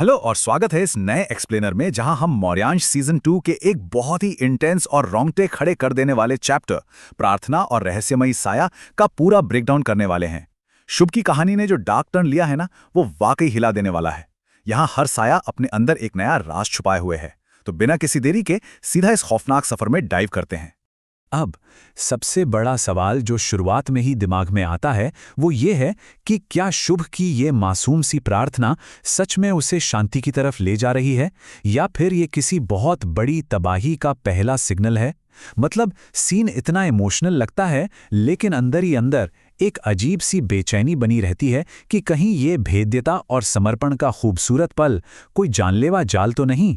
Hello और स्वागत है इस नए एक्सप्लेनर में जहां हम मौर्यांश सीजन 2 के एक बहुत ही इंटेंस और रोंगटे खड़े कर देने वाले चैप्टर प्रार्थना और रहस्यमयी साया का पूरा ब्रेकडाउन करने वाले हैं। शुभ की कहानी ने जो डार्क टर्न लिया है ना, वो वाकई हिला देने वाला है। यहाँ हर साया अपने अंदर एक नया राज छुपाए हुए है। तो बिना किसी देरी के सीधा इस खौफनाक सफर में डाइव करते हैं। अब सबसे बड़ा सवाल जो शुरुआत में ही दिमाग में आता है वो ये है कि क्या शुभ की ये मासूम सी प्रार्थना सच में उसे शांति की तरफ ले जा रही है, या फिर ये किसी बहुत बड़ी तबाही का पहला सिग्नल है। मतलब सीन इतना इमोशनल लगता है, लेकिन अंदर ही अंदर एक अजीब सी बेचैनी बनी रहती है कि कहीं ये भेद्यता और समर्पण का खूबसूरत पल कोई जानलेवा जाल तो नहीं।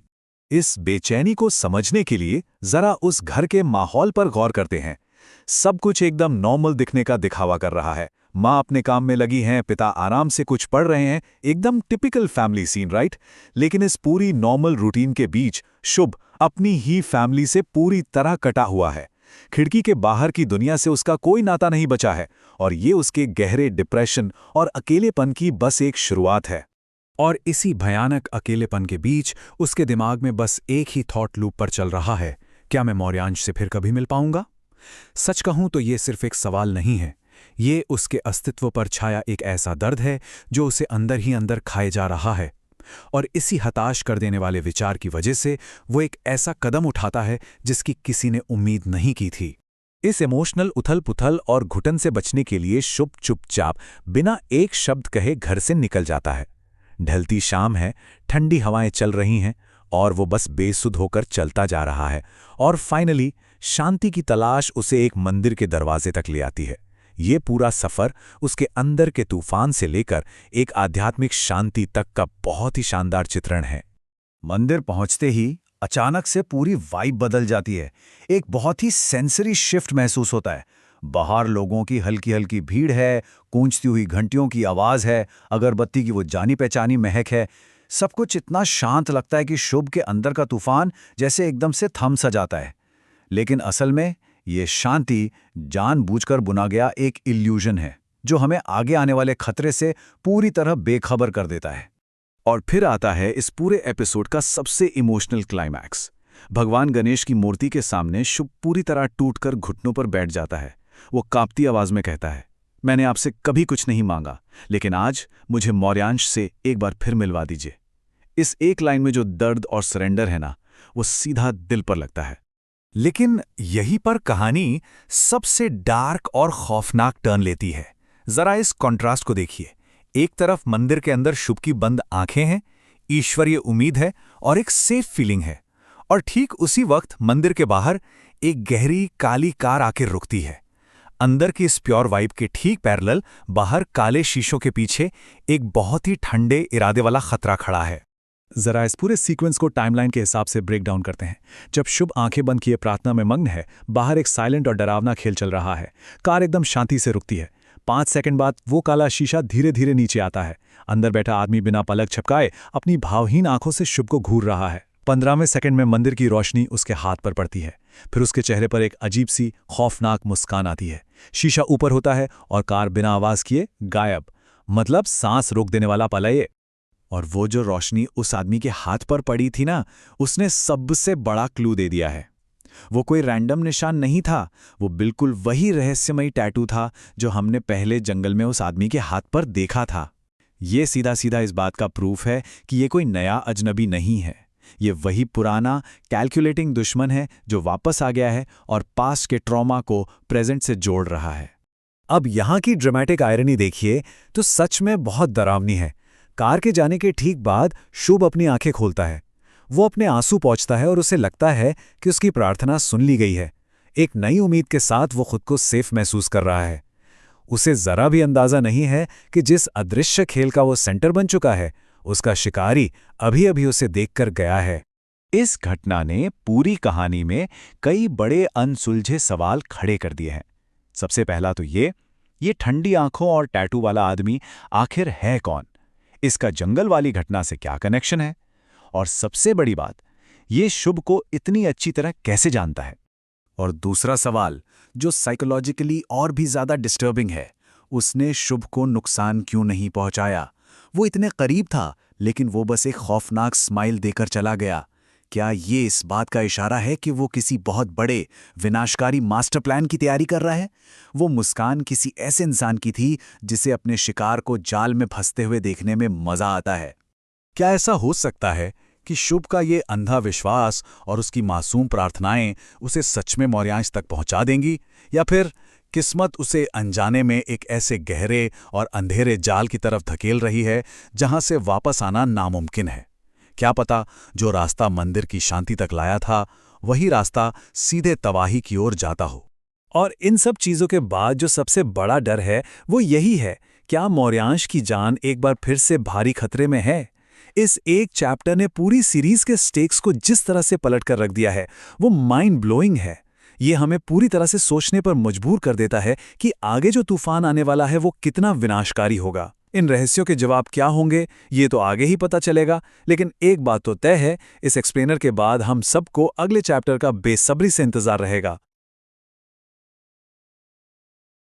इस बेचैनी को समझने के लिए जरा उस घर के माहौल पर गौर करते हैं। सब कुछ एकदम नॉर्मल दिखने का दिखावा कर रहा है। माँ अपने काम में लगी हैं, पिता आराम से कुछ पढ़ रहे हैं, एकदम टिपिकल फैमिली सीन, राइट। लेकिन इस पूरी नॉर्मल रूटीन के बीच शुभ अपनी ही फैमिली से पूरी तरह कटा हुआ है। खिड़की के बाहर की दुनिया से उसका कोई नाता नहीं बचा है, और ये उसके गहरे डिप्रेशन और अकेलेपन की बस एक शुरुआत है। और इसी भयानक अकेलेपन के बीच उसके दिमाग में बस एक ही थॉट लूप पर चल रहा है, क्या मैं मौर्यांश से फिर कभी मिल पाऊंगा। सच कहूं तो ये सिर्फ एक सवाल नहीं है, ये उसके अस्तित्व पर छाया एक ऐसा दर्द है जो उसे अंदर ही अंदर खाए जा रहा है। और इसी हताश कर देने वाले विचार की वजह से वो एक ऐसा कदम उठाता है जिसकी किसी ने उम्मीद नहीं की थी। इस इमोशनल उथल पुथल और घुटन से बचने के लिए शुभ चुपचाप बिना एक शब्द कहे घर से निकल जाता है। ढलती शाम है, ठंडी हवाएं चल रही हैं, और वो बस बेसुध होकर चलता जा रहा है। और फाइनली शांति की तलाश उसे एक मंदिर के दरवाजे तक ले आती है। ये पूरा सफर उसके अंदर के तूफान से लेकर एक आध्यात्मिक शांति तक का बहुत ही शानदार चित्रण है। मंदिर पहुंचते ही अचानक से पूरी वाइब बदल जाती है। एक बहुत ही सेंसरी शिफ्ट महसूस होता है। बाहर लोगों की हल्की हल्की भीड़ है, गूंजती हुई घंटियों की आवाज है, अगरबत्ती की वो जानी पहचानी महक है। सब कुछ इतना शांत लगता है कि शुभ के अंदर का तूफान जैसे एकदम से थम सा जाता है। लेकिन असल में ये शांति जानबूझकर बुना गया एक इल्यूजन है, जो हमें आगे आने वाले खतरे से पूरी तरह बेखबर कर देता है। और फिर आता है इस पूरे एपिसोड का सबसे इमोशनल क्लाइमैक्स। भगवान गणेश की मूर्ति के सामने शुभ पूरी तरह टूटकर घुटनों पर बैठ जाता है। वो कांपती आवाज में कहता है, मैंने आपसे कभी कुछ नहीं मांगा, लेकिन आज मुझे मौर्यांश से एक बार फिर मिलवा दीजिए। इस एक लाइन में जो दर्द और सरेंडर है ना, वो सीधा दिल पर लगता है। लेकिन यहीं पर कहानी सबसे डार्क और खौफनाक टर्न लेती है। जरा इस कॉन्ट्रास्ट को देखिए। एक तरफ मंदिर के अंदर शुभ की बंद आंखें हैं, ईश्वरीय उम्मीद है और एक सेफ फीलिंग है। और ठीक उसी वक्त मंदिर के बाहर एक गहरी काली कार आकर रुकती है। अंदर की इस प्योर वाइब के ठीक पैरेलल बाहर काले शीशों के पीछे एक बहुत ही ठंडे इरादे वाला खतरा खड़ा है। जरा इस पूरे सीक्वेंस को टाइमलाइन के हिसाब से ब्रेक डाउन करते हैं। जब शुभ आंखें बंद किए प्रार्थना में मग्न है, बाहर एक साइलेंट और डरावना खेल चल रहा है। कार एकदम शांति से रुकती है। 5 सेकंड बाद वो काला शीशा धीरे धीरे नीचे आता है। अंदर बैठा आदमी बिना पलक झपकाए अपनी भावहीन आंखों से शुभ को घूर रहा है। 15वें सेकंड में मंदिर की रोशनी उसके हाथ पर पड़ती है। फिर उसके चेहरे पर एक अजीब सी खौफनाक मुस्कान आती है। शीशा ऊपर होता है और कार बिना आवाज किए गायब। मतलब सांस रोक देने वाला पल है ये। और वो जो रोशनी उस आदमी के हाथ पर पड़ी थी ना, उसने सबसे बड़ा क्लू दे दिया है। वो कोई रैंडम निशान नहीं था, वो बिल्कुल वही रहस्यमयी टैटू था जो हमने पहले जंगल में उस आदमी के हाथ पर देखा था। ये सीधा सीधा इस बात का प्रूफ है कि ये कोई नया अजनबी नहीं है। ये वही पुराना कैलकुलेटिंग दुश्मन है जो वापस आ गया है और पास्ट के ट्रॉमा को प्रेजेंट से जोड़ रहा है। अब यहाँ की ड्रामेटिक आयरनी देखिए तो सच में बहुत डरावनी है। कार के जाने के ठीक बाद शुभ अपनी आंखें खोलता है। वो अपने आंसू पोंछता है और उसे लगता है कि उसकी प्रार्थना सुन ली गई है। एक नई उम्मीद के साथ वो खुद को सेफ महसूस कर रहा है। उसे जरा भी अंदाजा नहीं है कि जिस अदृश्य खेल का वो सेंटर बन चुका है, उसका शिकारी अभी अभी उसे देखकर गया है। इस घटना ने पूरी कहानी में कई बड़े अनसुलझे सवाल खड़े कर दिए हैं। सबसे पहला तो ये ठंडी आंखों और टैटू वाला आदमी आखिर है कौन? इसका जंगल वाली घटना से क्या कनेक्शन है? और सबसे बड़ी बात, ये शुभ को इतनी अच्छी तरह कैसे जानता है? और दूसरा सवाल, जो साइकोलॉजिकली और भी ज्यादा डिस्टर्बिंग है, उसने शुभ को नुकसान क्यों नहीं पहुंचाया? वो इतने करीब था, लेकिन वो बस एक खौफनाक स्माइल देकर चला गया। क्या ये इस बात का इशारा है कि वो किसी बहुत बड़े विनाशकारी मास्टर प्लान की तैयारी कर रहा है? वो मुस्कान किसी ऐसे इंसान की थी जिसे अपने शिकार को जाल में फंसते हुए देखने में मजा आता है। क्या ऐसा हो सकता है कि शुभ का ये अंधा विश्वास और उसकी मासूम प्रार्थनाएं उसे सच में मौर्यांश तक पहुंचा देंगी, या फिर किस्मत उसे अनजाने में एक ऐसे गहरे और अंधेरे जाल की तरफ धकेल रही है जहां से वापस आना नामुमकिन है? क्या पता जो रास्ता मंदिर की शांति तक लाया था वही रास्ता सीधे तबाही की ओर जाता हो। और इन सब चीजों के बाद जो सबसे बड़ा डर है वो यही है, क्या मौर्यांश की जान एक बार फिर से भारी खतरे में है? इस एक चैप्टर ने पूरी सीरीज के स्टेक्स को जिस तरह से पलट कर रख दिया है वो माइंड ब्लोइंग है। ये हमें पूरी तरह से सोचने पर मजबूर कर देता है कि आगे जो तूफान आने वाला है वो कितना विनाशकारी होगा। इन रहस्यों के जवाब क्या होंगे ये तो आगे ही पता चलेगा, लेकिन एक बात तो तय है, इस एक्सप्लेनर के बाद हम सबको अगले चैप्टर का बेसब्री से इंतजार रहेगा।